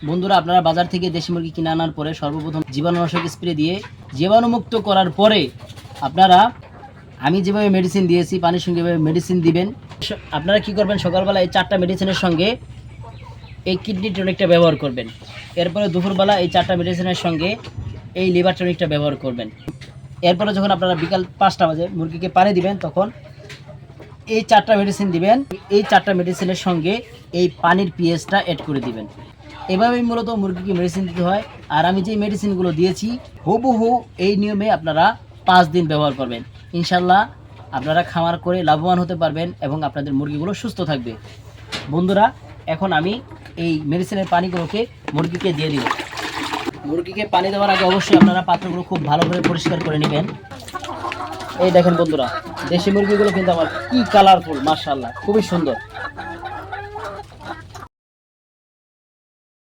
বন্ধুরা, আপনারা বাজার থেকে দেশি মুরগি কিনে আনার পরে সর্বপ্রথম জীবাণুনাশক স্প্রে দিয়ে জীবাণুমুক্ত করার পরে আপনারা আমি যেভাবে মেডিসিন দিয়েছি পানির সঙ্গে মেডিসিন দিবেন। আপনারা কি করবেন, সকালবেলা এই 4টা মেডিসিনের সঙ্গে এই কিডনি টনিকটা ব্যবহার করবেন। এরপরে দুপুরবেলা এই 4টা মেডিসিনের সঙ্গে এই লিভার টনিকটা ব্যবহার করবেন। এরপরে যখন আপনারা বিকাল 5টা বাজে মুরগিকে পানি দিবেন তখন এই 4টা মেডিসিন দিবেন। এই 4টা মেডিসিনের সঙ্গে এই পানির পিএইচটা অ্যাড করে দিবেন। এভাবেই মূলত মুরগিকে মেডিসিন দিতে হয়। আর আমি যে মেডিসিনগুলো দিয়েছি হুবহু এই নিয়মে আপনারা 5 দিন ব্যবহার করবেন। ইনশাল্লাহ আপনারা খামার করে লাভবান হতে পারবেন এবং আপনাদের মুরগিগুলো সুস্থ থাকবে। বন্ধুরা, এখন আমি এই মেডিসিনের পানিগুলোকে মুরগিকে দিয়ে দিব। মুরগিকে পানি দেওয়ার আগে অবশ্যই আপনারা পাত্রগুলো খুব ভালো করে পরিষ্কার করে নেবেন। এই দেখেন বন্ধুরা, দেশি মুরগিগুলো কিন্তু আমার কি কালারফুল, মাশাআল্লাহ, খুবই সুন্দর।